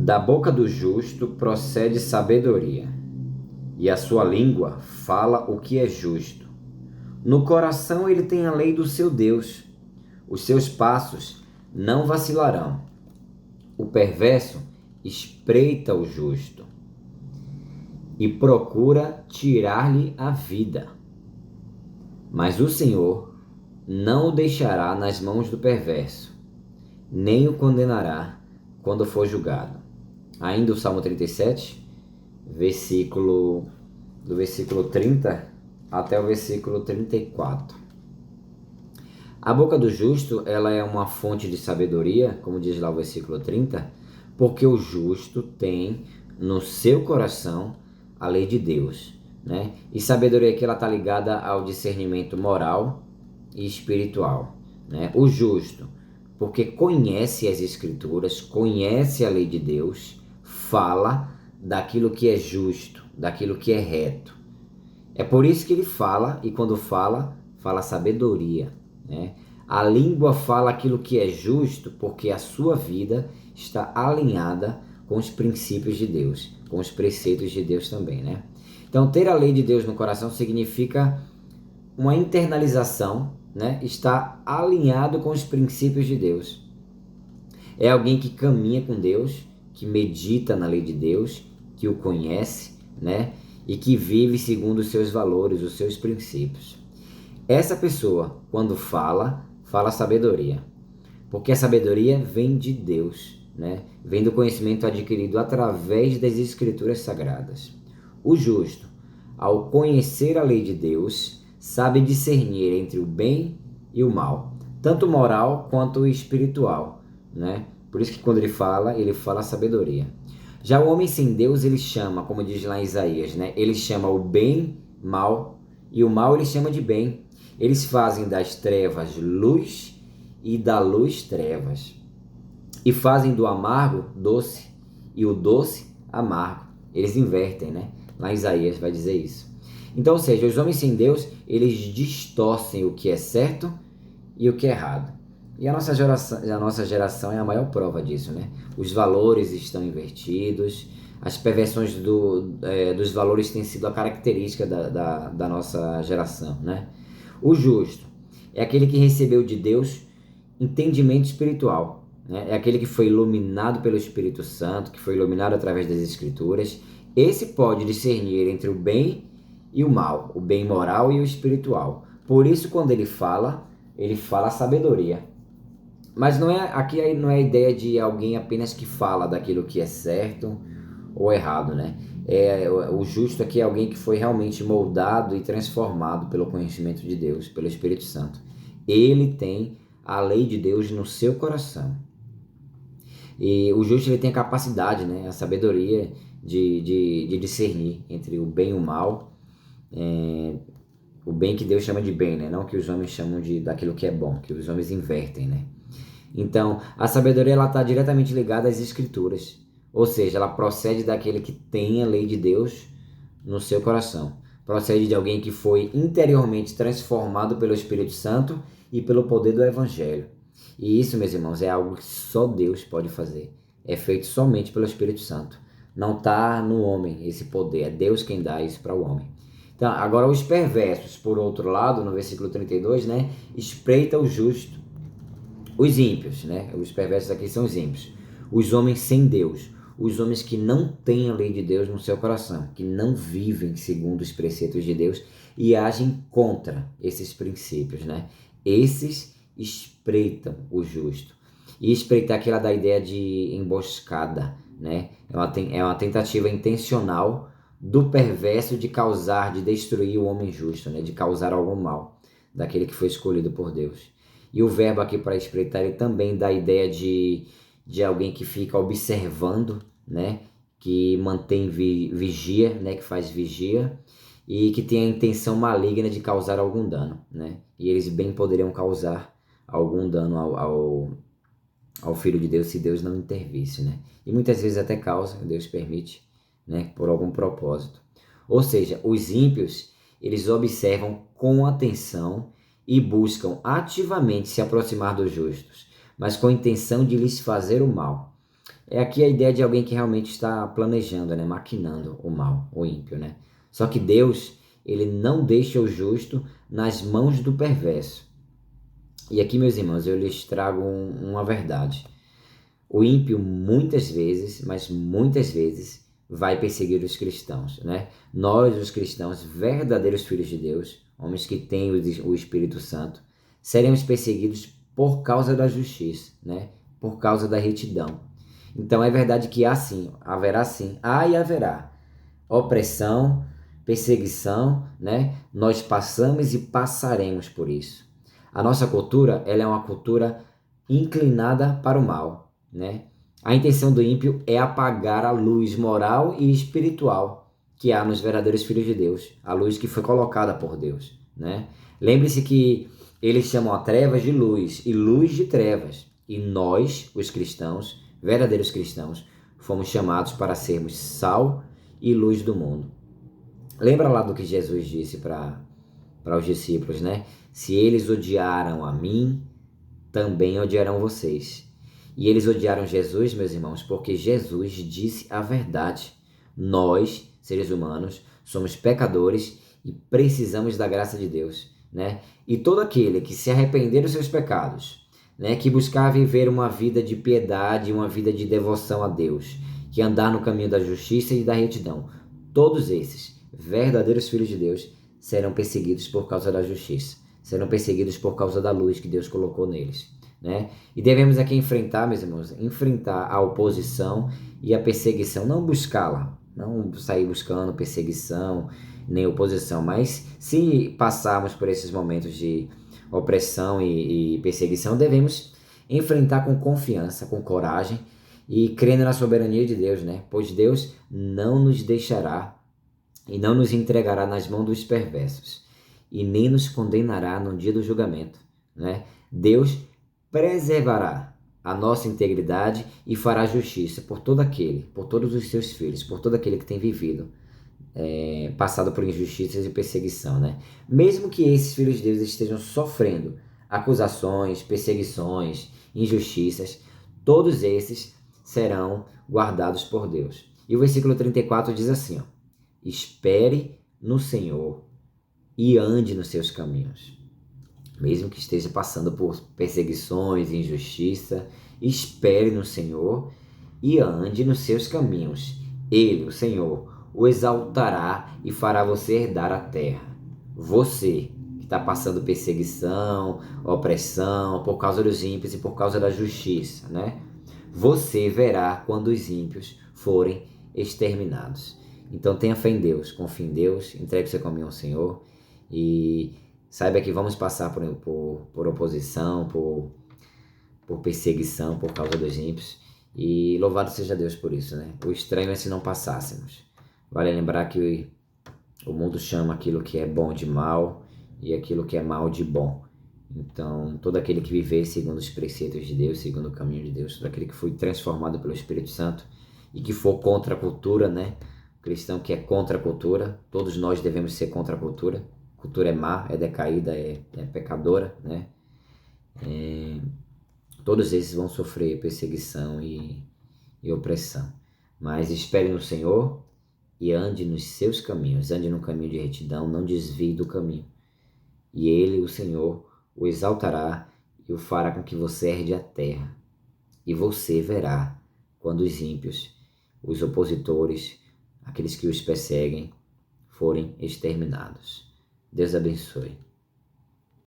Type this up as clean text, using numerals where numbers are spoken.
Da boca do justo procede sabedoria, e a sua língua fala o que é justo. No coração ele tem a lei do seu Deus, os seus passos não vacilarão. O perverso espreita o justo e procura tirar-lhe a vida. Mas o Senhor não o deixará nas mãos do perverso, nem o condenará quando for julgado. Ainda o Salmo 37, do versículo 30 até o versículo 34. A boca do justo, ela é uma fonte de sabedoria, como diz lá o versículo 30, porque o justo tem no seu coração a lei de Deus, né? E sabedoria aqui ela está ligada ao discernimento moral e espiritual, né? O justo, porque conhece as Escrituras, conhece a lei de Deus, fala daquilo que é justo, daquilo que é reto. É por isso que ele fala, e quando fala sabedoria, né? A língua fala aquilo que é justo, porque a sua vida está alinhada com os princípios de Deus, com os preceitos de Deus também, né? Então, ter a lei de Deus no coração significa uma internalização, né? Está alinhado com os princípios de Deus. É alguém que caminha com Deus, que medita na lei de Deus, que o conhece, né? E que vive segundo os seus valores, os seus princípios. Essa pessoa, quando fala sabedoria, porque a sabedoria vem de Deus, né? Vem do conhecimento adquirido através das Escrituras Sagradas. O justo, ao conhecer a lei de Deus, sabe discernir entre o bem e o mal, tanto moral quanto espiritual, né? Por isso que quando ele fala sabedoria. Já o homem sem Deus, ele chama, como diz lá em Isaías, né? Ele chama o bem mal e o mal ele chama de bem. Eles fazem das trevas luz e da luz trevas. E fazem do amargo doce e o doce amargo. Eles invertem, né? Lá em Isaías vai dizer isso. Então, ou seja, os homens sem Deus, eles distorcem o que é certo e o que é errado. E a nossa geração é a maior prova disso, né? Os valores estão invertidos, as perversões dos valores têm sido a característica da nossa geração, né? O justo é aquele que recebeu de Deus entendimento espiritual, né? É aquele que foi iluminado pelo Espírito Santo, que foi iluminado através das Escrituras. Esse pode discernir entre o bem e o mal, o bem moral e o espiritual. Por isso, quando ele fala sabedoria. Mas aqui não é a ideia de alguém apenas que fala daquilo que é certo ou errado, né? O justo aqui é alguém que foi realmente moldado e transformado pelo conhecimento de Deus, pelo Espírito Santo. Ele tem a lei de Deus no seu coração. E o justo ele tem a capacidade, né? A sabedoria de discernir entre o bem e o mal. O bem que Deus chama de bem, né? Não que os homens chamam daquilo que é bom, que os homens invertem, né? Então, a sabedoria está diretamente ligada às Escrituras. Ou seja, ela procede daquele que tem a lei de Deus no seu coração. Procede de alguém que foi interiormente transformado pelo Espírito Santo e pelo poder do Evangelho. E isso, meus irmãos, é algo que só Deus pode fazer. É feito somente pelo Espírito Santo. Não está no homem esse poder, é Deus quem dá isso para o homem. Então, agora os perversos, por outro lado, no versículo 32, né, espreita o justo. Os ímpios, né, os perversos aqui são os ímpios. Os homens sem Deus, os homens que não têm a lei de Deus no seu coração, que não vivem segundo os preceitos de Deus e agem contra esses princípios, né? Esses espreitam o justo. E espreitar aqui ela dá a ideia de emboscada, né? É uma tentativa intencional do perverso de causar, de destruir o homem justo, né? De causar algum mal daquele que foi escolhido por Deus. E o verbo aqui para espreitar ele também dá a ideia de alguém que fica observando, né? Que mantém vigia, né? Que faz vigia e que tem a intenção maligna de causar algum dano, né? E eles bem poderiam causar algum dano ao Filho de Deus se Deus não intervisse, né? E muitas vezes até causa, Deus permite, né? Por algum propósito. Ou seja, os ímpios, eles observam com atenção e buscam ativamente se aproximar dos justos, mas com a intenção de lhes fazer o mal. É aqui a ideia de alguém que realmente está planejando, né? Maquinando o mal, o ímpio, né? Só que Deus, ele não deixa o justo nas mãos do perverso. E aqui, meus irmãos, eu lhes trago uma verdade. O ímpio muitas vezes, mas muitas vezes, vai perseguir os cristãos, né? Nós, os cristãos, verdadeiros filhos de Deus, homens que têm o Espírito Santo, seremos perseguidos por causa da justiça, né? Por causa da retidão. Então é verdade que há sim, haverá sim, há e haverá opressão, perseguição, né? Nós passamos e passaremos por isso. A nossa cultura, ela é uma cultura inclinada para o mal, né? A intenção do ímpio é apagar a luz moral e espiritual que há nos verdadeiros filhos de Deus, a luz que foi colocada por Deus, né? Lembre-se que eles chamam a trevas de luz e luz de trevas, e nós, os cristãos, verdadeiros cristãos, fomos chamados para sermos sal e luz do mundo. Lembra lá do que Jesus disse para os discípulos, né? Se eles odiaram a mim, também odiarão vocês. E eles odiaram Jesus, meus irmãos, porque Jesus disse a verdade. Nós, seres humanos, somos pecadores e precisamos da graça de Deus, né? E todo aquele que se arrepender dos seus pecados, né, que buscar viver uma vida de piedade, uma vida de devoção a Deus, que andar no caminho da justiça e da retidão, todos esses verdadeiros filhos de Deus serão perseguidos por causa da justiça, serão perseguidos por causa da luz que Deus colocou neles, né? E devemos aqui enfrentar, meus irmãos, enfrentar a oposição e a perseguição, não buscá-la, não sair buscando perseguição nem oposição, mas se passarmos por esses momentos de opressão e perseguição, devemos enfrentar com confiança, com coragem e crendo na soberania de Deus, né? Pois Deus não nos deixará e não nos entregará nas mãos dos perversos e nem nos condenará no dia do julgamento, né? Deus preservará a nossa integridade e fará justiça por todo aquele, por todos os seus filhos, por todo aquele que tem vivido, passado por injustiças e perseguição, né? Mesmo que esses filhos de Deus estejam sofrendo acusações, perseguições, injustiças, todos esses serão guardados por Deus. E o versículo 34 diz assim, ó, espere no Senhor e ande nos seus caminhos. Mesmo que esteja passando por perseguições e injustiça, espere no Senhor e ande nos seus caminhos. Ele, o Senhor, o exaltará e fará você herdar a terra. Você, que está passando perseguição, opressão, por causa dos ímpios e por causa da justiça, né? Você verá quando os ímpios forem exterminados. Então tenha fé em Deus, confie em Deus, entregue seu caminho ao Senhor e saiba que vamos passar por oposição, por perseguição por causa dos ímpios. E louvado seja Deus por isso, né? O estranho é se não passássemos. Vale lembrar que o mundo chama aquilo que é bom de mal e aquilo que é mal de bom. Então, todo aquele que viver segundo os preceitos de Deus, segundo o caminho de Deus, todo aquele que foi transformado pelo Espírito Santo e que for contra a cultura, né? O cristão que é contra a cultura, todos nós devemos ser contra a cultura. A cultura é má, é decaída, é pecadora, né? Todos esses vão sofrer perseguição e opressão. Mas espere no Senhor e ande nos seus caminhos, ande no caminho de retidão, não desvie do caminho. E Ele, o Senhor, o exaltará e o fará com que você herde a terra. E você verá quando os ímpios, os opositores, aqueles que os perseguem, forem exterminados. Deus abençoe.